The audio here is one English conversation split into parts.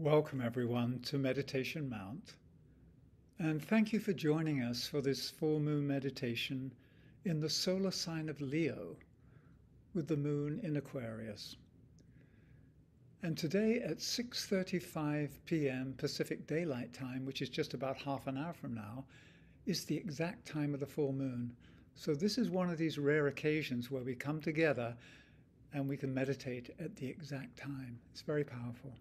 Welcome everyone to Meditation Mount, and thank you for joining us for this full moon meditation in the solar sign of Leo with the moon in Aquarius. And today at 6:35 p.m. Pacific Daylight Time, which is just about half an hour from now, is the exact time of the full moon. So this is one of these rare occasions where we come together and we can meditate at the exact time. It's very powerful.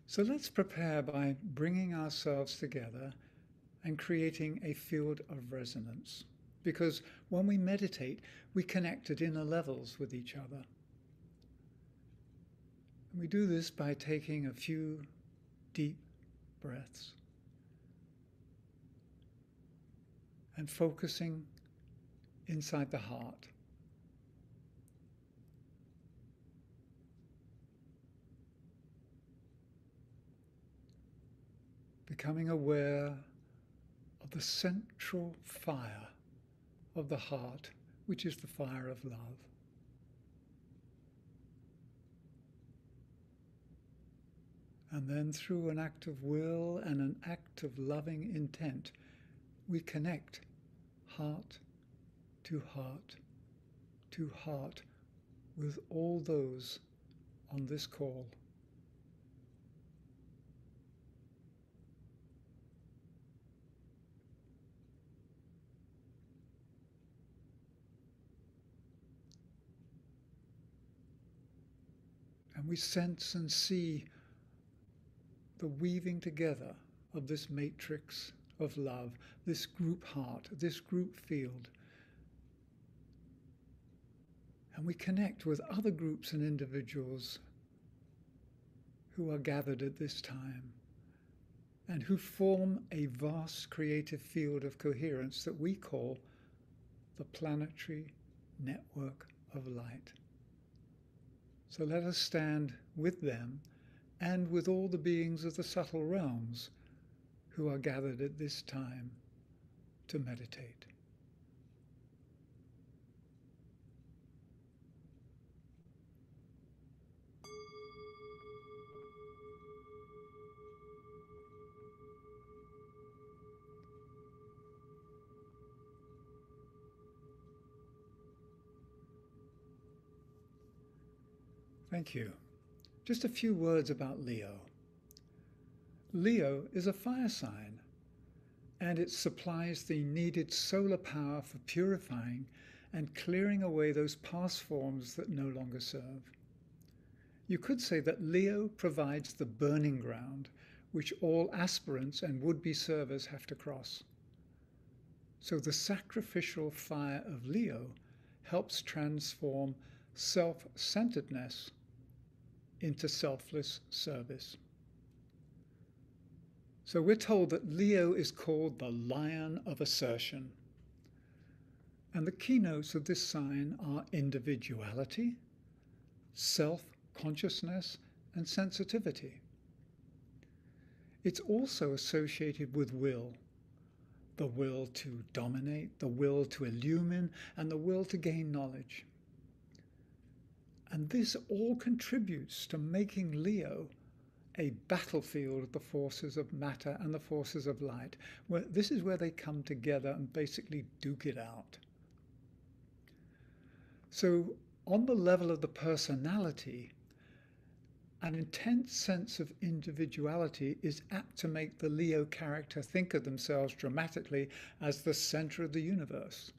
So let's prepare by bringing ourselves together and creating a field of resonance. Because when we meditate, we connect at inner levels with each other. And we do this by taking a few deep breaths and focusing inside the heart. Becoming aware of the central fire of the heart, which is the fire of love. And then through an act of will and an act of loving intent, we connect heart to heart to heart with all those on this call. And we sense and see the weaving together of this matrix of love, this group heart, this group field. And we connect with other groups and individuals who are gathered at this time and who form a vast creative field of coherence that we call the planetary network of light. So let us stand with them and with all the beings of the subtle realms who are gathered at this time to meditate. Thank you. Just a few words about Leo. Leo is a fire sign, and it supplies the needed solar power for purifying and clearing away those past forms that no longer serve. You could say that Leo provides the burning ground which all aspirants and would-be servers have to cross. So the sacrificial fire of Leo helps transform self-centeredness into selfless service. So we're told that Leo is called the lion of assertion. And the keynotes of this sign are individuality, self-consciousness, and sensitivity. It's also associated with will, the will to dominate, the will to illumine, and the will to gain knowledge. And this all contributes to making Leo a battlefield of the forces of matter and the forces of light. This is where they come together and basically duke it out. So on the level of the personality, an intense sense of individuality is apt to make the Leo character think of themselves dramatically as the center of the universe,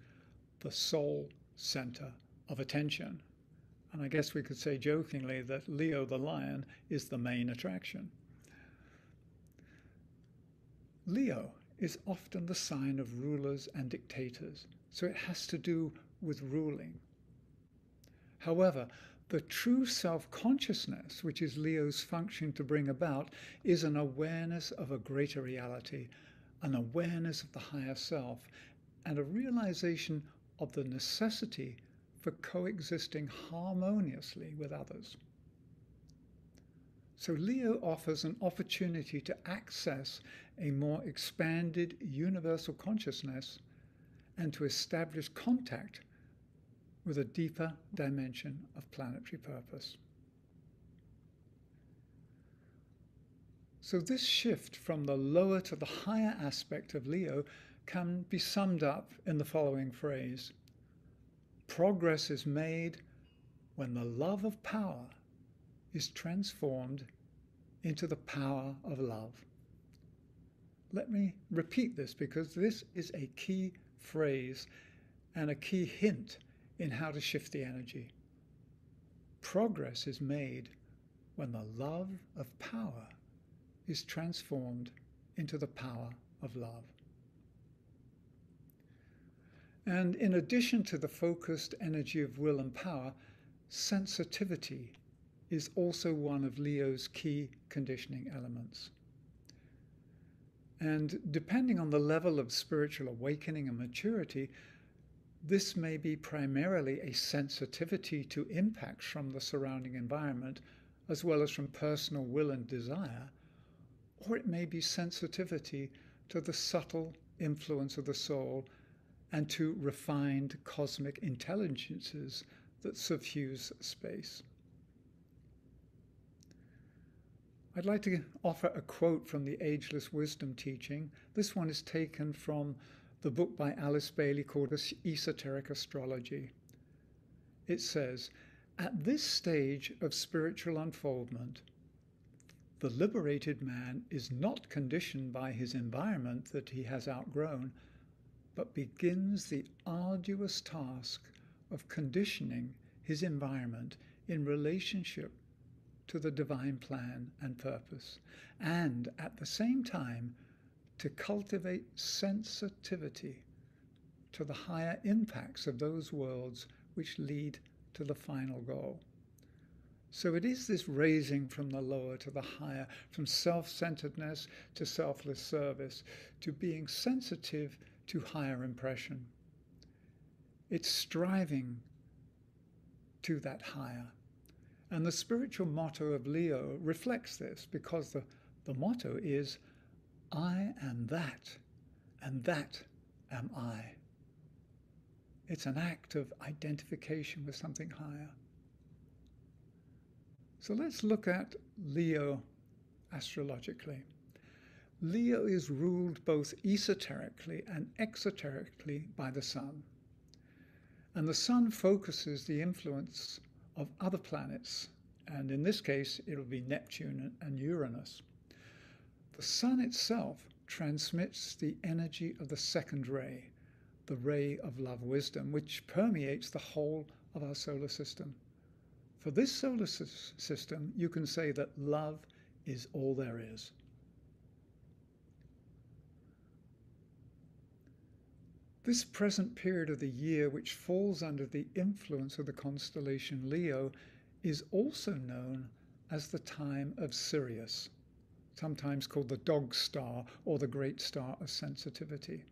the sole center of attention. And I guess we could say jokingly that Leo the lion is the main attraction. Leo is often the sign of rulers and dictators, so it has to do with ruling. However, the true self-consciousness, which is Leo's function to bring about, is an awareness of a greater reality, an awareness of the higher self, and a realization of the necessity for coexisting harmoniously with others. So Leo offers an opportunity to access a more expanded universal consciousness and to establish contact with a deeper dimension of planetary purpose. So this shift from the lower to the higher aspect of Leo can be summed up in the following phrase: progress is made when the love of power is transformed into the power of love. Let me repeat this, because this is a key phrase and a key hint in how to shift the energy. Progress is made when the love of power is transformed into the power of love. And in addition to the focused energy of will and power, sensitivity is also one of Leo's key conditioning elements. And depending on the level of spiritual awakening and maturity, this may be primarily a sensitivity to impacts from the surrounding environment, as well as from personal will and desire, or it may be sensitivity to the subtle influence of the soul and to refined cosmic intelligences that suffuse space. I'd like to offer a quote from the Ageless Wisdom teaching. This one is taken from the book by Alice Bailey called Esoteric Astrology. It says, "At this stage of spiritual unfoldment, the liberated man is not conditioned by his environment that he has outgrown, but begins the arduous task of conditioning his environment in relationship to the divine plan and purpose, and at the same time to cultivate sensitivity to the higher impacts of those worlds which lead to the final goal." So it is this raising from the lower to the higher, from self-centeredness to selfless service, to being sensitive to higher impression. It's striving to that higher. And the spiritual motto of Leo reflects this, because the motto is, "I am that, and that am I." It's an act of identification with something higher. So let's look at Leo astrologically. Leo is ruled both esoterically and exoterically by the sun. And the sun focuses the influence of other planets, and in this case it'll be Neptune and Uranus. The sun itself transmits the energy of the second ray, the ray of love wisdom, which permeates the whole of our solar system. For this solar system, you can say that love is all there is. This present period of the year, which falls under the influence of the constellation Leo, is also known as the time of Sirius, sometimes called the dog star or the great star of sensitivity.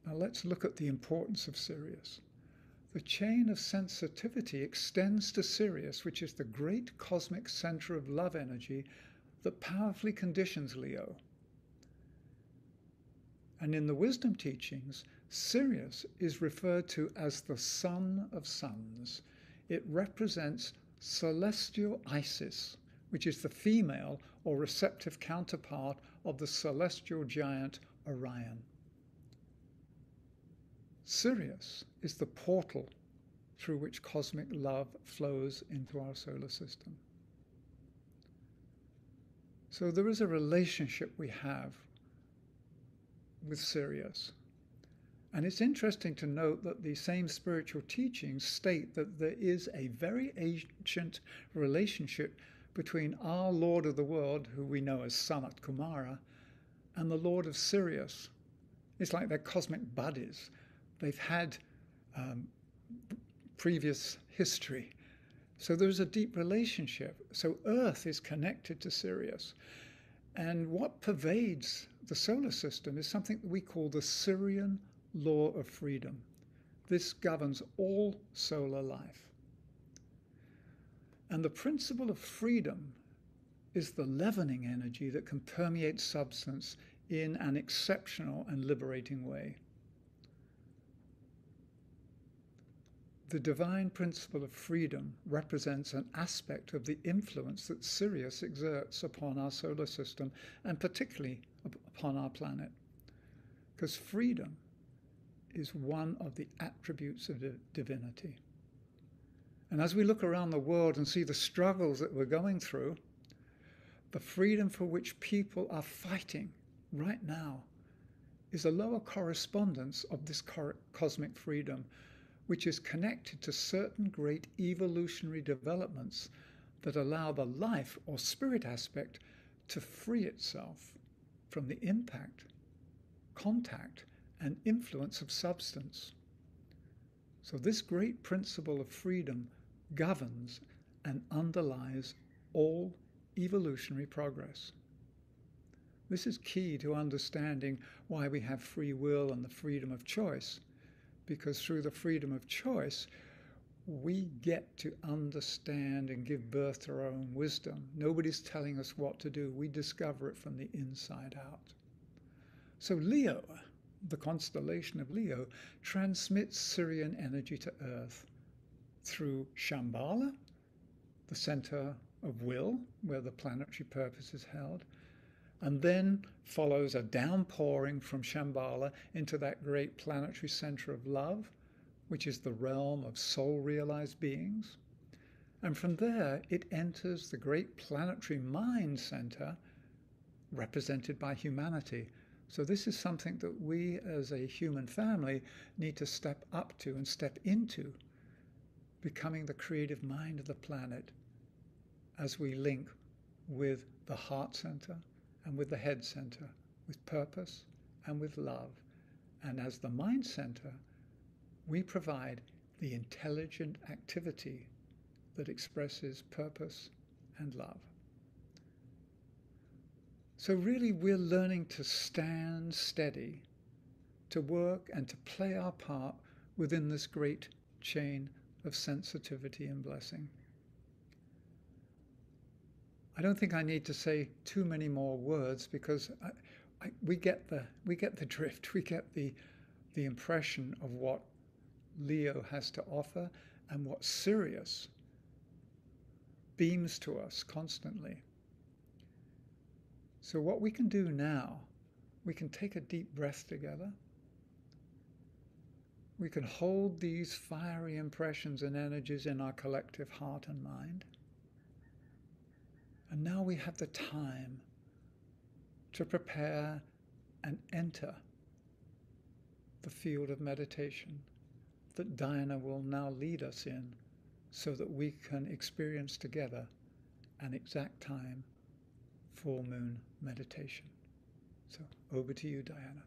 Now let's look at the importance of Sirius. The chain of sensitivity extends to Sirius, which is the great cosmic center of love energy that powerfully conditions Leo. And in the wisdom teachings, Sirius is referred to as the sun of suns. It represents celestial Isis, which is the female or receptive counterpart of the celestial giant Orion. Sirius is the portal through which cosmic love flows into our solar system. So there is a relationship we have with Sirius. And it's interesting to note that the same spiritual teachings state that there is a very ancient relationship between our Lord of the world, who we know as Sanat Kumara, and the Lord of Sirius. It's like they're cosmic buddies. They've had previous history. So there's a deep relationship. So Earth is connected to Sirius. And what pervades the solar system is something that we call the Sirian law of freedom. This governs all solar life. And the principle of freedom is the leavening energy that can permeate substance in an exceptional and liberating way. the divine principle of freedom represents an aspect of the influence that Sirius exerts upon our solar system, and particularly upon our planet. Because freedom is one of the attributes of divinity. And as we look around the world and see the struggles that we're going through, the freedom for which people are fighting right now is a lower correspondence of this cosmic freedom, which is connected to certain great evolutionary developments that allow the life or spirit aspect to free itself from the impact, contact, and influence of substance. So this great principle of freedom governs and underlies all evolutionary progress. This is key to understanding why we have free will and the freedom of choice, because through the freedom of choice, we get to understand and give birth to our own wisdom. Nobody's telling us what to do. We discover it from the inside out. So Leo, the constellation of Leo, transmits Sirian energy to Earth through Shambhala, the center of will, where the planetary purpose is held, and then follows a downpouring from Shambhala into that great planetary center of love, which is the realm of soul-realized beings. And from there, it enters the great planetary mind center, represented by humanity. So this is something that we as a human family need to step up to and step into, becoming the creative mind of the planet as we link with the heart center and with the head center, with purpose and with love. And as the mind center, we provide the intelligent activity that expresses purpose and love. So really, we're learning to stand steady, to work and to play our part within this great chain of sensitivity and blessing. I don't think I need to say too many more words, because we get the drift. We get the impression of what Leo has to offer and what Sirius beams to us constantly. So what we can do now, we can take a deep breath together. We can hold these fiery impressions and energies in our collective heart and mind. And now we have the time to prepare and enter the field of meditation that Diana will now lead us in, so that we can experience together an exact time full moon meditation. So over to you, Diana.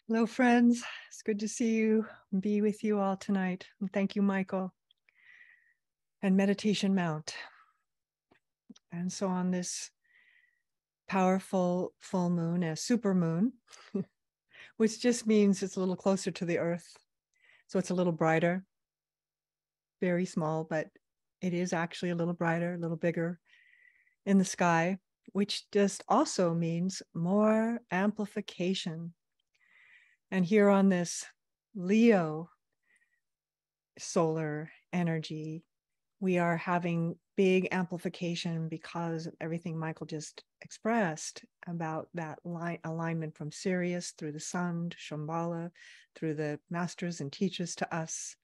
Hello, friends. It's good to see you and be with you all tonight. And thank you, Michael. And Meditation Mount. And so on this powerful full moon, a super moon, which just means it's a little closer to the earth. So it's a little brighter, very small, but it is actually a little brighter, a little bigger in the sky, which just also means more amplification. And here on this Leo solar energy, we are having big amplification because of everything Michael just expressed about that alignment from Sirius through the sun to Shambhala, through the masters and teachers to us,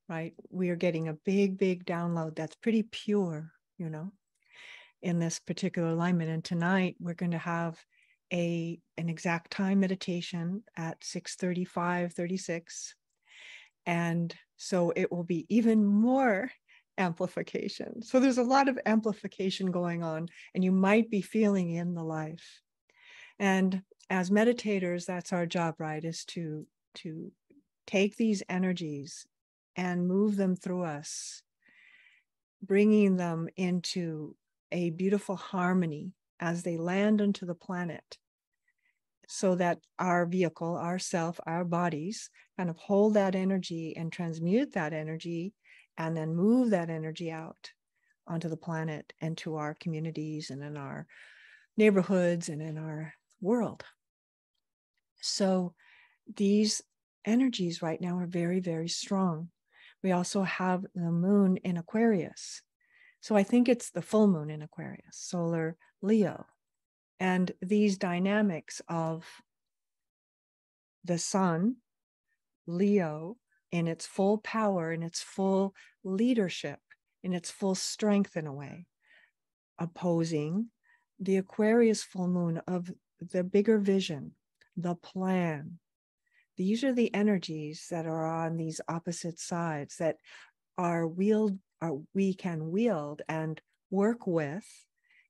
right? We are getting a big, big download that's pretty pure, you know, in this particular alignment. And tonight we're going to have an exact time meditation at 6:35:36. And so it will be even more amplification. So there's a lot of amplification going on, and you might be feeling in the life. And as meditators, that's our job, right? Is to take these energies and move them through us, bringing them into a beautiful harmony as they land onto the planet, so that our vehicle, our self, our bodies kind of hold that energy and transmute that energy, and then move that energy out onto the planet and to our communities and in our neighborhoods and in our world. So these energies right now are very, very strong. We also have the moon in Aquarius. So I think it's the full moon in Aquarius, solar Leo. And these dynamics of the sun, Leo, in its full power, in its full leadership, in its full strength in a way, opposing the Aquarius full moon of the bigger vision, the plan. These are the energies that are on these opposite sides that we can wield and work with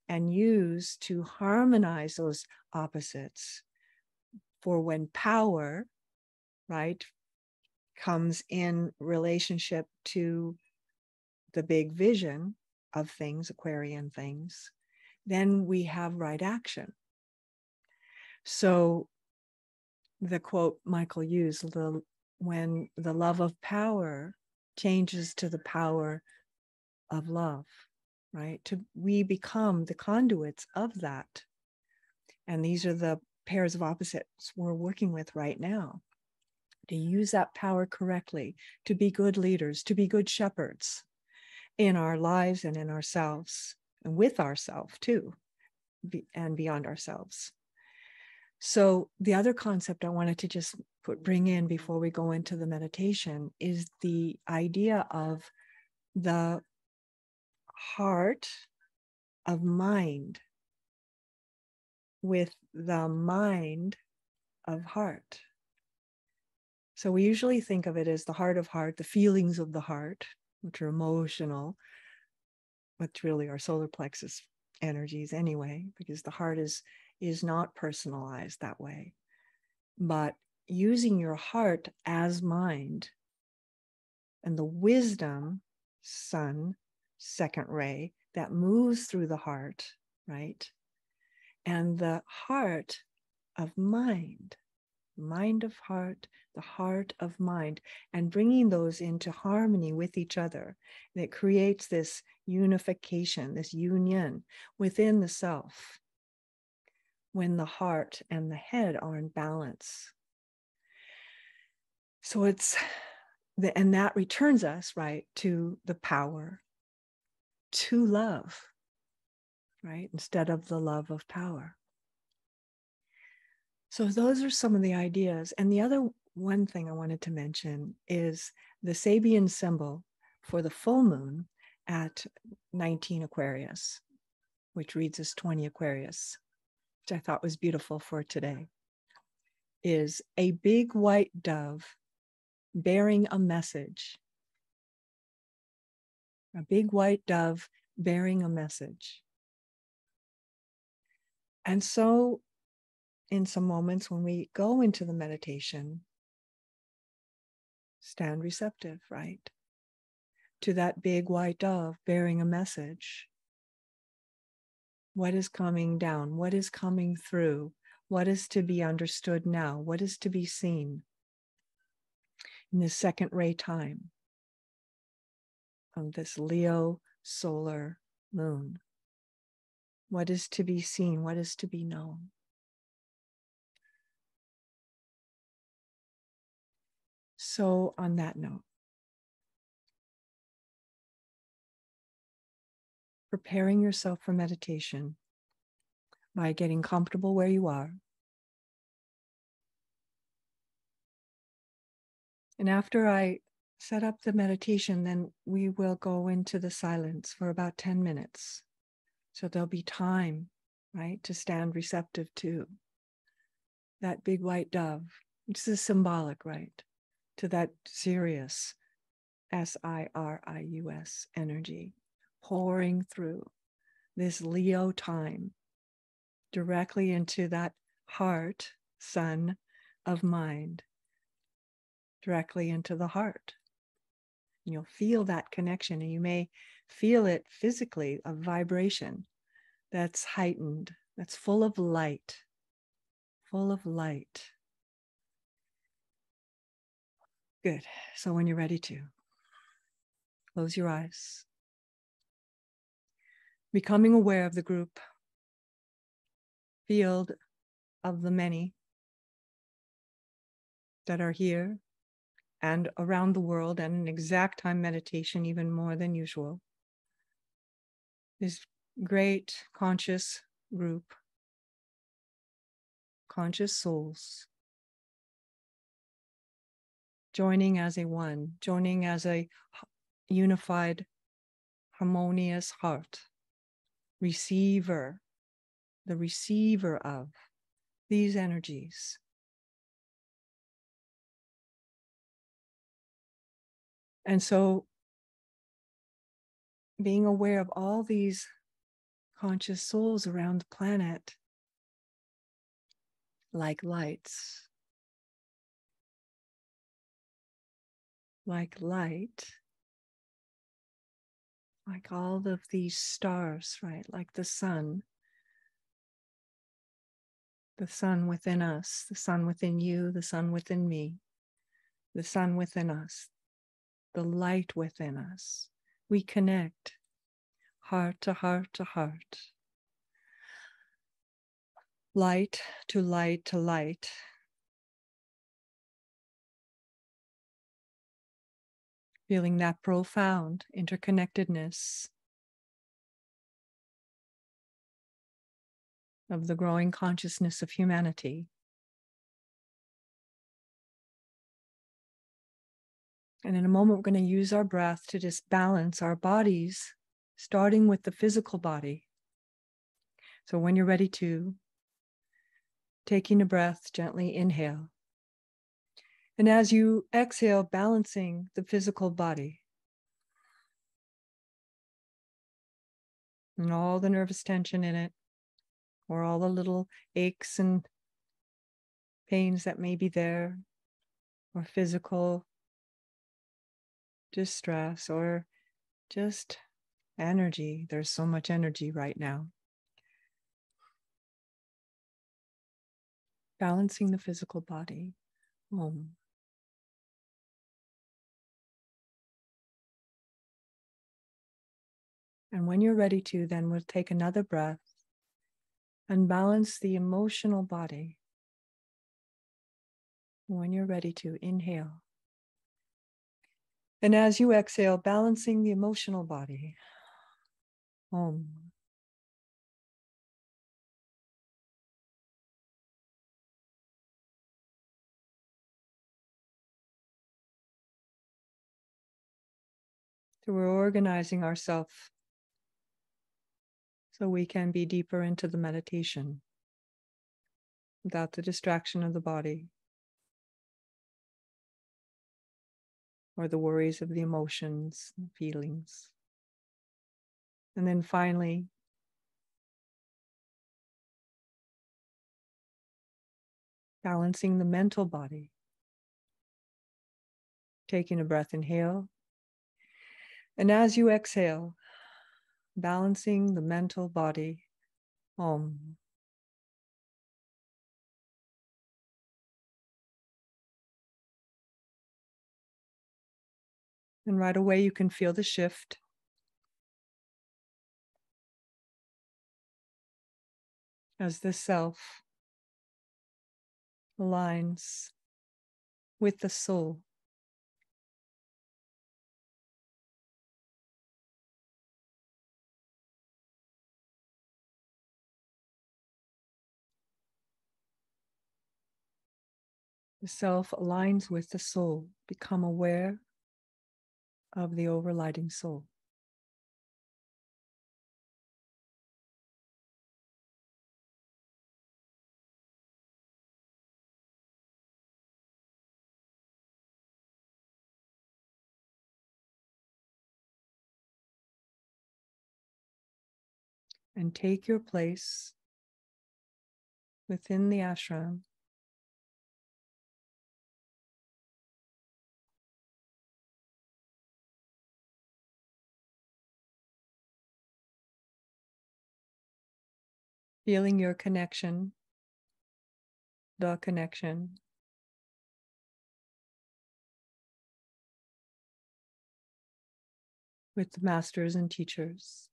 and use to harmonize those opposites for when power, right, comes in relationship to the big vision of things, Aquarian things, then we have right action. So the quote Michael used, when the love of power changes to the power of love, right? We become the conduits of that. And these are the pairs of opposites we're working with right now, to use that power correctly, to be good leaders, to be good shepherds in our lives and in ourselves, and with ourselves too, and beyond ourselves. So the other concept I wanted to just bring in before we go into the meditation is the idea of the heart of mind with the mind of heart. So we usually think of it as the heart of heart, the feelings of the heart, which are emotional, which really are solar plexus energies anyway, because the heart is not personalized that way. But using your heart as mind and the wisdom, sun, second ray, that moves through the heart, right? And the heart of mind of heart, the heart of mind, and bringing those into harmony with each other. And it creates this unification, this union within the self, when the heart and the head are in balance. So and that returns us, right, to the power, to love, right, instead of the love of power. So those are some of the ideas. And the other one thing I wanted to mention is the Sabian symbol for the full moon at 19 Aquarius, which reads as 20 Aquarius, which I thought was beautiful for today, is a big white dove bearing a message. A big white dove bearing a message. And so in some moments when we go into the meditation, stand receptive, right, to that big white dove bearing a message. What is coming down? What is coming through? What is to be understood now? What is to be seen in this second ray time of this Leo solar moon? What is to be seen? What is to be known? So on that note, preparing yourself for meditation by getting comfortable where you are. And after I set up the meditation, then we will go into the silence for about 10 minutes. So there'll be time, right, to stand receptive to that big white dove, which is symbolic, right, to that Sirius, Sirius energy pouring through this Leo time directly into that heart, sun of mind, directly into the heart. And you'll feel that connection, and you may feel it physically, a vibration that's heightened, that's full of light, full of light. Good. So when you're ready to, close your eyes. Becoming aware of the group, field of the many that are here and around the world, and an exact time meditation, even more than usual. This great conscious group, conscious souls, joining as a one, joining as a unified, harmonious heart, receiver, the receiver of these energies. And so being aware of all these conscious souls around the planet, like lights, like light, like all of these stars, right? Like the sun within us, the sun within you, the sun within me, the sun within us, the light within us. We connect heart to heart to heart, light to light to light. Feeling that profound interconnectedness of the growing consciousness of humanity. And in a moment, we're going to use our breath to just balance our bodies, starting with the physical body. So when you're ready to, taking a breath, gently inhale. And as you exhale, balancing the physical body and all the nervous tension in it, or all the little aches and pains that may be there, or physical distress, or just energy. There's so much energy right now. Balancing the physical body. Om. And when you're ready to, then we'll take another breath and balance the emotional body. When you're ready to, inhale. And as you exhale, balancing the emotional body. Om. So we're organizing ourselves so we can be deeper into the meditation without the distraction of the body or the worries of the emotions and feelings. And then finally, balancing the mental body. Taking a breath, inhale. And as you exhale, balancing the mental body. Om. And right away, you can feel the shift. As the self aligns with the soul. The self aligns with the soul. Become aware of the overriding soul. And take your place within the ashram. Feeling your connection, the connection with the masters and teachers.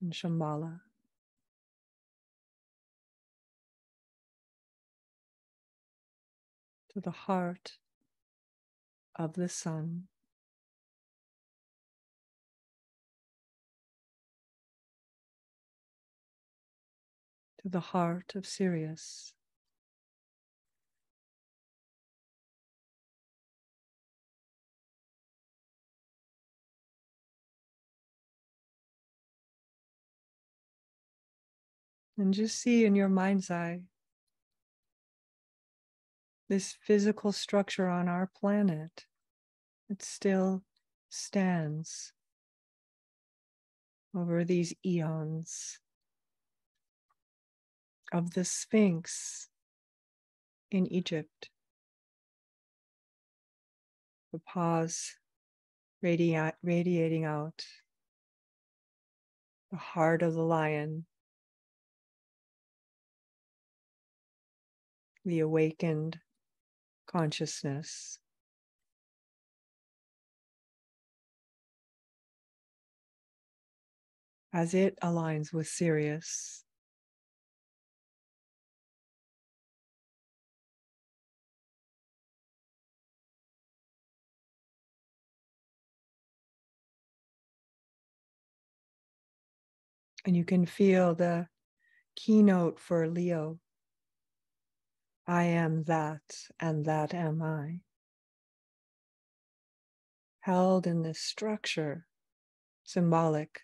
And Shambhala. to the heart of the sun. To the heart of Sirius. And just see in your mind's eye this physical structure on our planet. It still stands over these eons of the Sphinx in Egypt. The paws radiating out, the heart of the lion, the awakened consciousness. As it aligns with Sirius. And you can feel the keynote for Leo. I am that, and that am I. Held in this structure, symbolic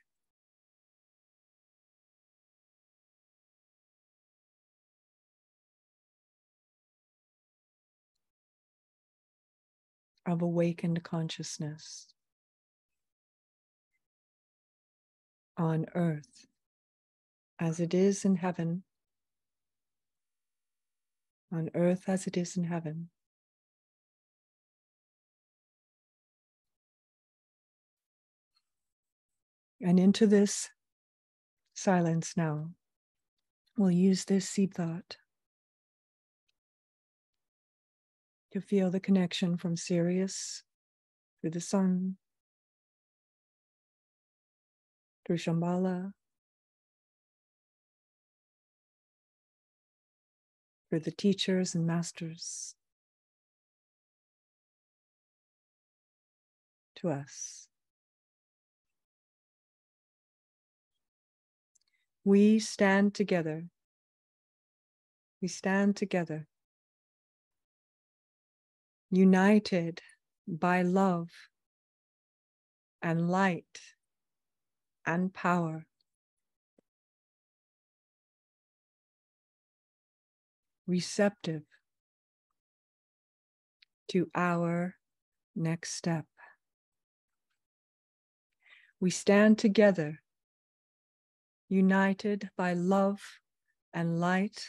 of awakened consciousness on earth as it is in heaven, on earth as it is in heaven. And into this silence now, we'll use this seed thought to feel the connection from Sirius through the sun, through Shambhala, through the teachers and masters, to us. We stand together. We stand together, united by love and light and power. Receptive to our next step. We stand together, united by love and light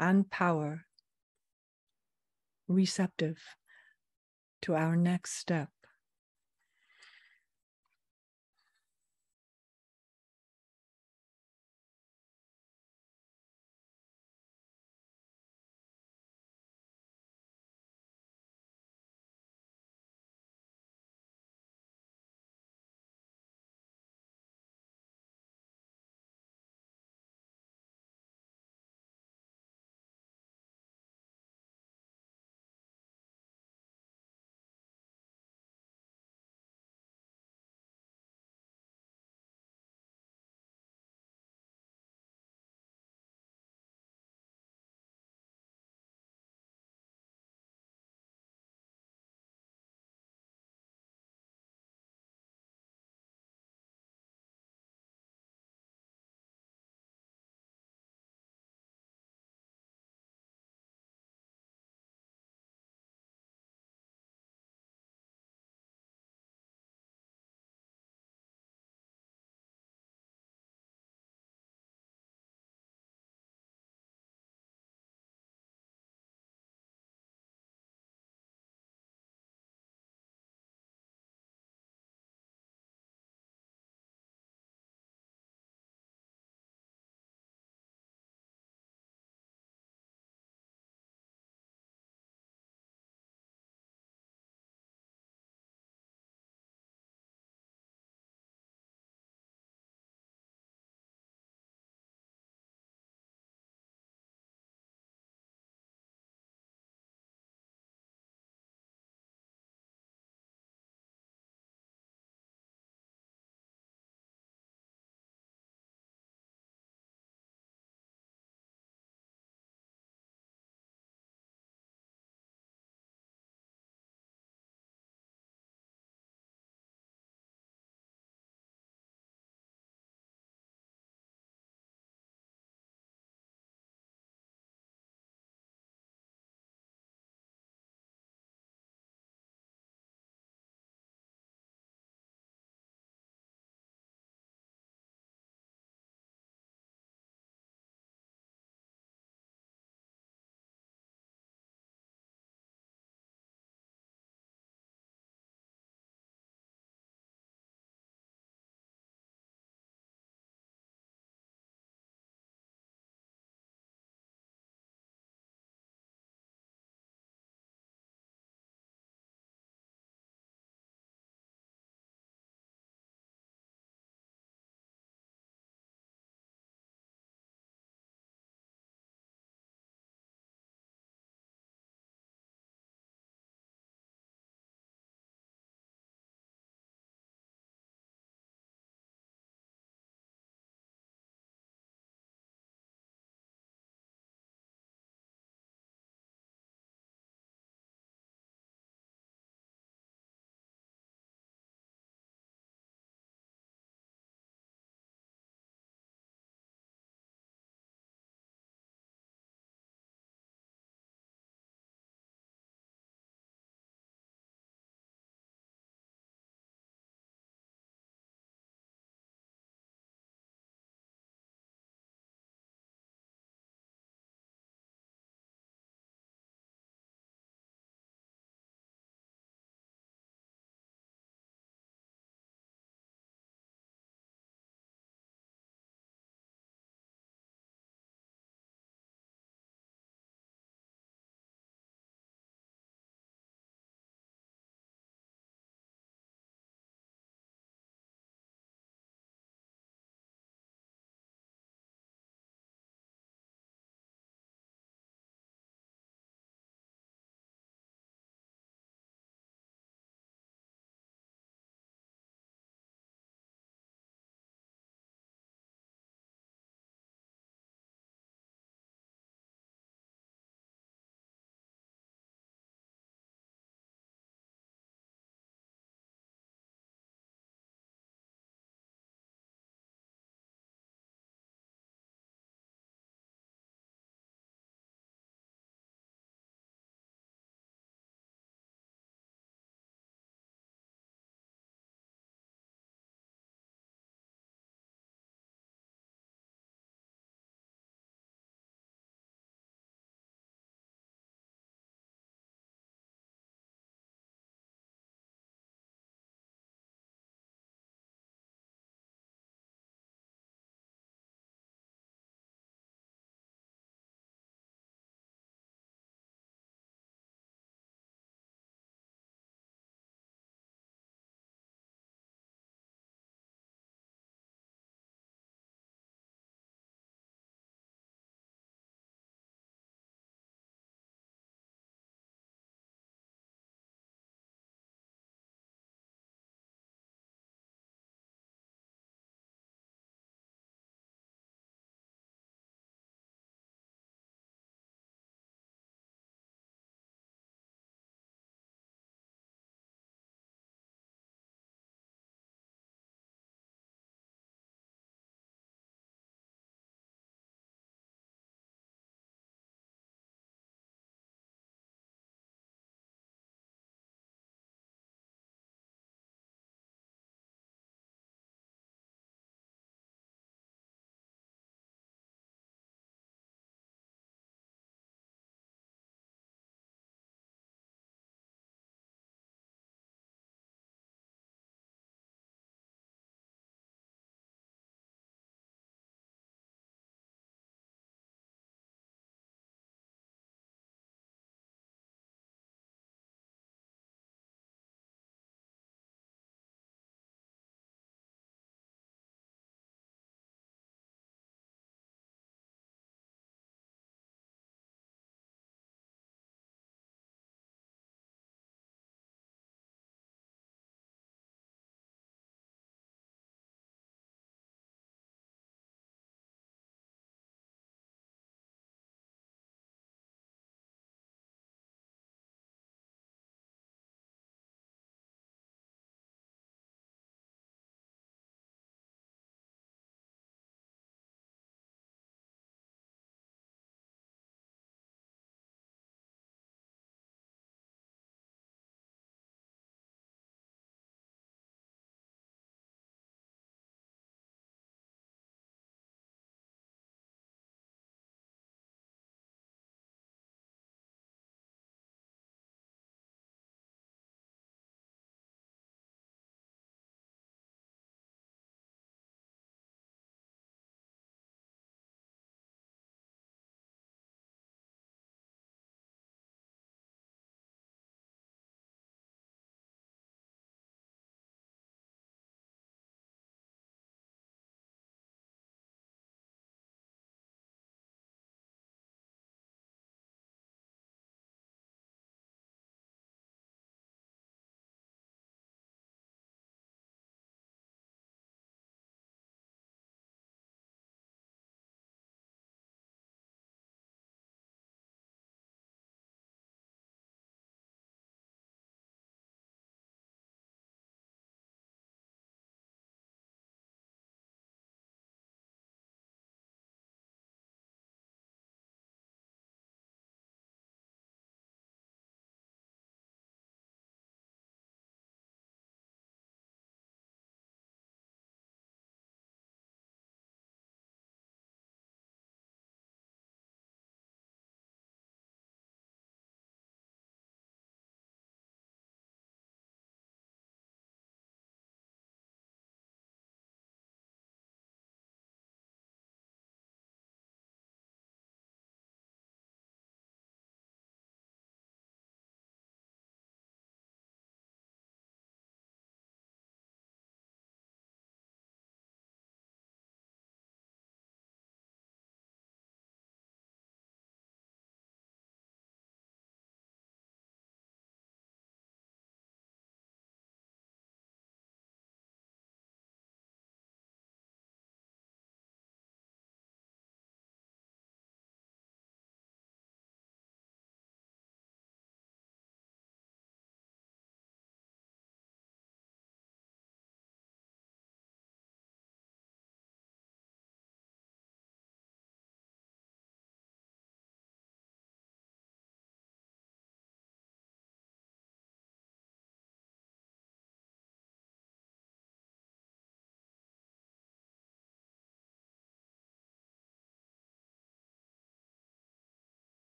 and power, receptive to our next step.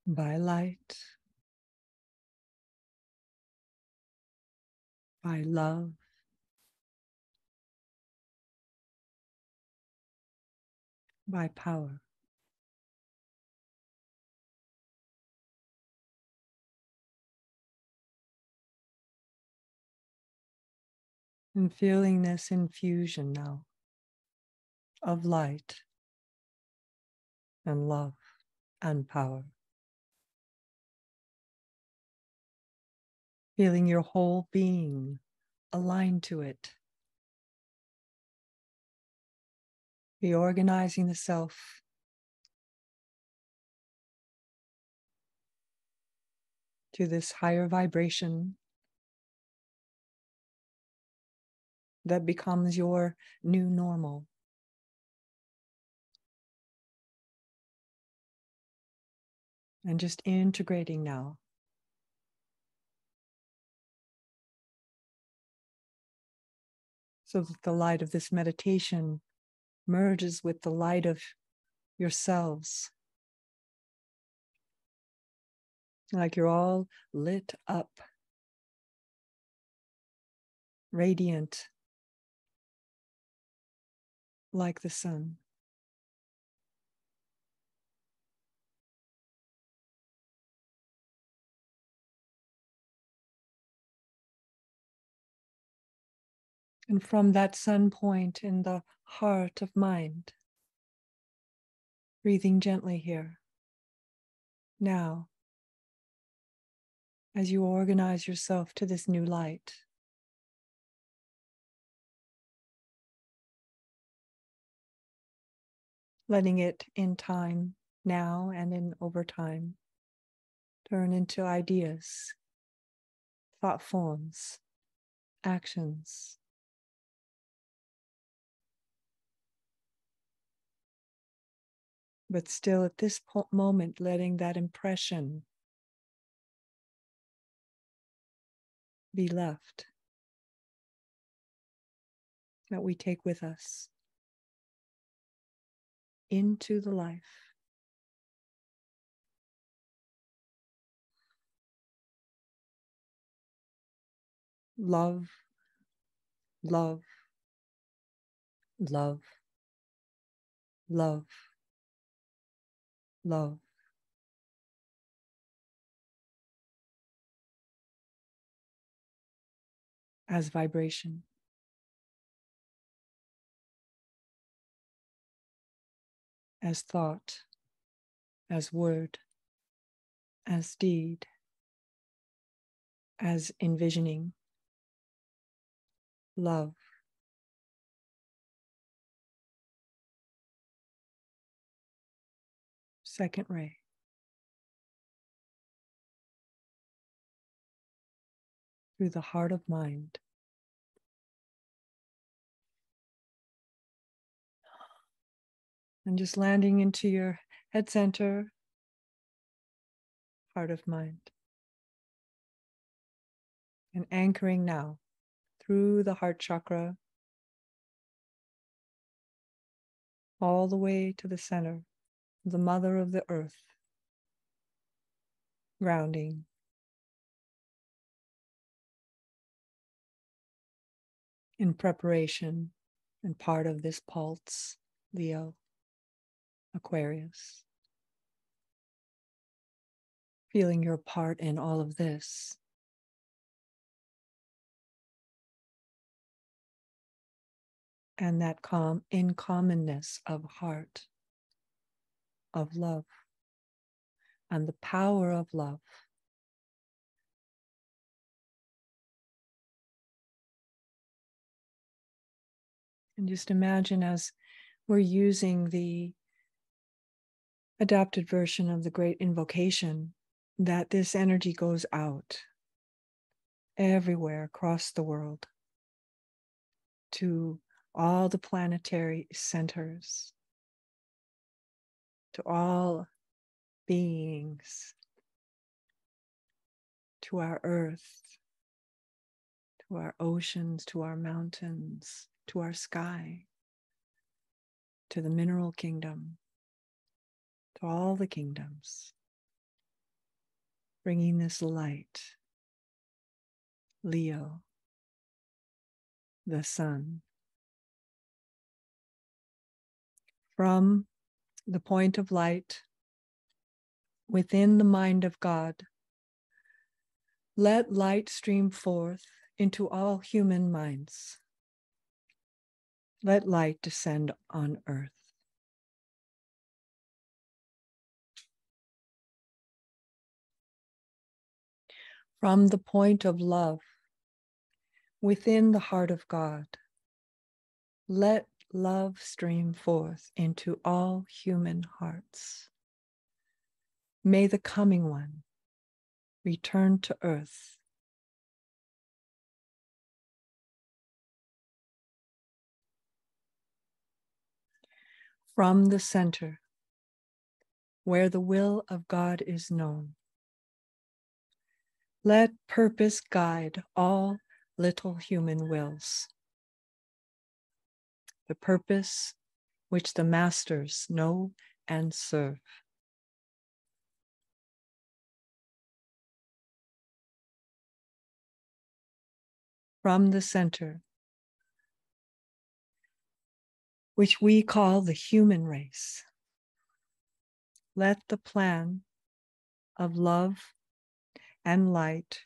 by light, by love, by power. And feeling this infusion now of light and love and power. Feeling your whole being aligned to it. Reorganizing the self to this higher vibration that becomes your new normal. And just integrating now so that the light of this meditation merges with the light of yourselves. Like you're all lit up, radiant, like the sun. And from that sun point in the heart of mind, breathing gently here, now, as you organize yourself to this new light, letting it in time, now and in over time, turn into ideas, thought forms, actions. But still at this moment, letting that impression be left, that we take with us into the life. Love, love, love, love, love. As vibration. As thought, as word, as deed, as envisioning. Love. Second ray. Through the heart of mind. And just landing into your head center, heart of mind. And anchoring now through the heart chakra, all the way to the center, the mother of the earth. Grounding. In preparation and part of this pulse, Leo, Aquarius. Feeling your part in all of this. And that in commonness of heart, of love, and the power of love. And just imagine as we're using the adapted version of the great invocation, that this energy goes out everywhere across the world to all the planetary centers, to all beings, to our earth, to our oceans, to our mountains, to our sky, to the mineral kingdom, to all the kingdoms. bringing this light, Leo, the sun, from the point of light within the mind of God. Let light stream forth into all human minds. Let light descend on earth. From the point of love within the heart of God, let love stream forth into all human hearts. May the coming one return to earth. From the center, where the will of God is known, let purpose guide all little human wills. The purpose which the masters know and serve. From the center, which we call the human race, let the plan of love and light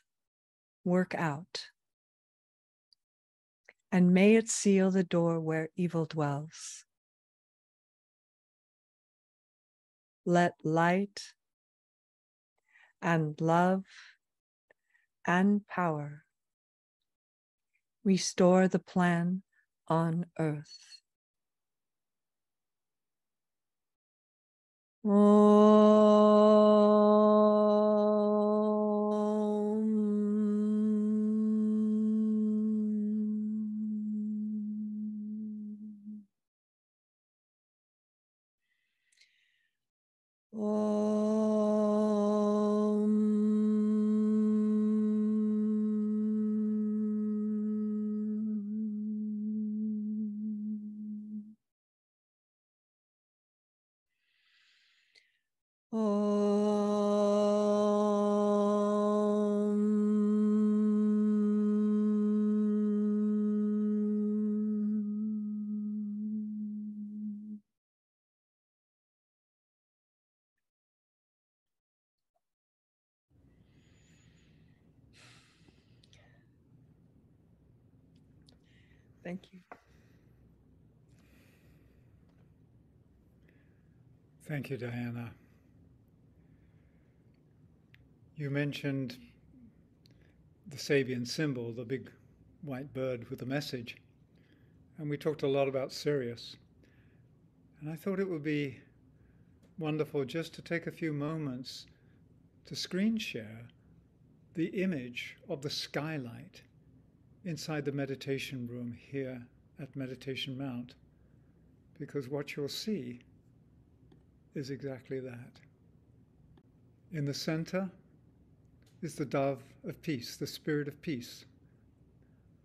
work out, and may it seal the door where evil dwells. Let light and love and power restore the plan on earth. Thank you. Thank you, Diana. You mentioned the Sabian symbol, the big white bird with a message, and we talked a lot about Sirius. And I thought it would be wonderful just to take a few moments to screen share the image of the skylight inside the meditation room here at Meditation Mount, because what you'll see is exactly that. In the center is the dove of peace, the spirit of peace,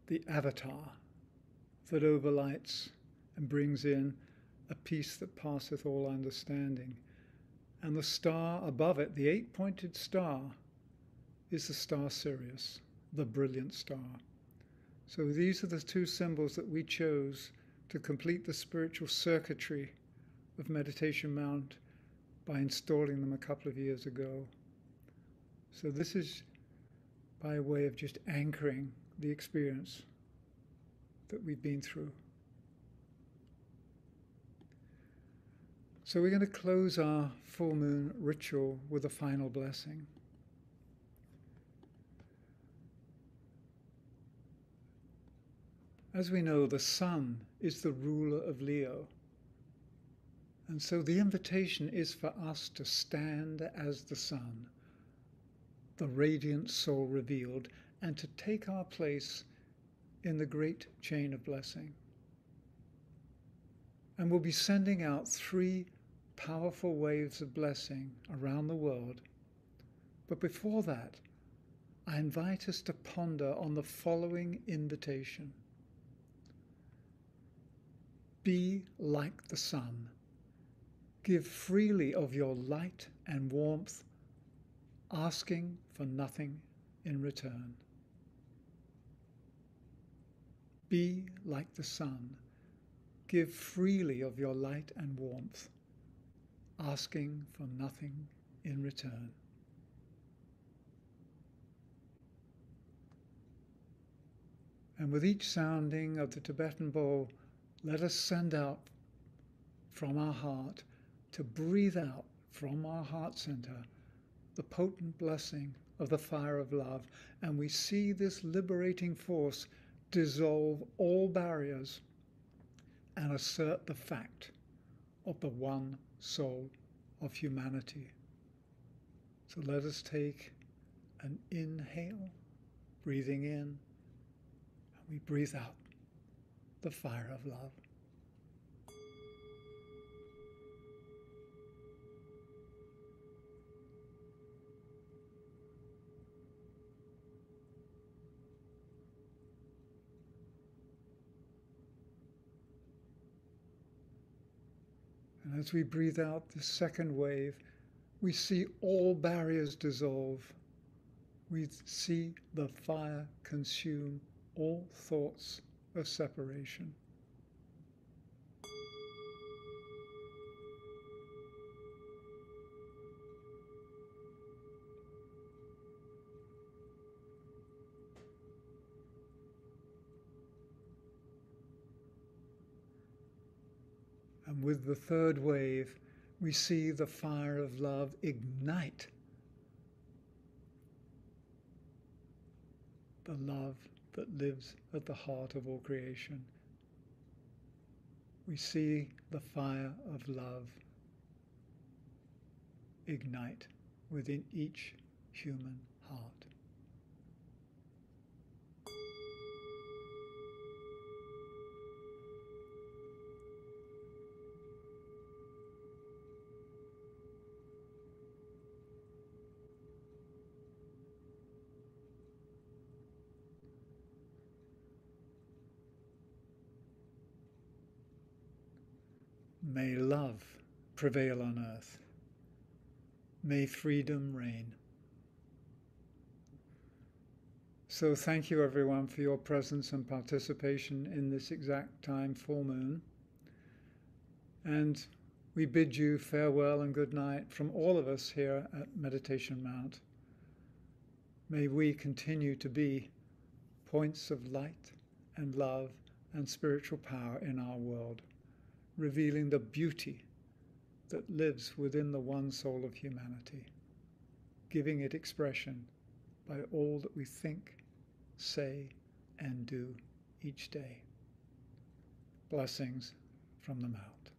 the avatar that overlights and brings in a peace that passeth all understanding. And the star above it, the 8-pointed star, is the star Sirius, the brilliant star. So these are the two symbols that we chose to complete the spiritual circuitry of Meditation Mount by installing them a couple of years ago. So this is by way of just anchoring the experience that we've been through. So we're going to close our full moon ritual with a final blessing. As we know, the sun is the ruler of Leo. And so the invitation is for us to stand as the sun, the radiant soul revealed, and to take our place in the great chain of blessing. And we'll be sending out 3 powerful waves of blessing around the world. But before that, I invite us to ponder on the following invitation. Be like the sun. Give freely of your light and warmth asking for nothing in return. Be like the sun. Give freely of your light and warmth, asking for nothing in return. And with each sounding of the Tibetan bowl, let us send out from our heart to breathe out from our heart center the potent blessing of the fire of love. And we see this liberating force dissolve all barriers and assert the fact of the one soul of humanity. So let us take an inhale, breathing in, and we breathe out the fire of love. And as we breathe out the second wave, we see all barriers dissolve. We see the fire consume all thoughts of separation. And with the third wave, we see the fire of love ignite the love that lives at the heart of all creation. We see the fire of love ignite within each human heart. May love prevail on earth. May freedom reign. So thank you everyone for your presence and participation in this exact time full moon. And we bid you farewell and good night from all of us here at Meditation Mount. May we continue to be points of light and love and spiritual power in our world, revealing the beauty that lives within the one soul of humanity, giving it expression by all that we think, say, and do each day. Blessings from the Mount.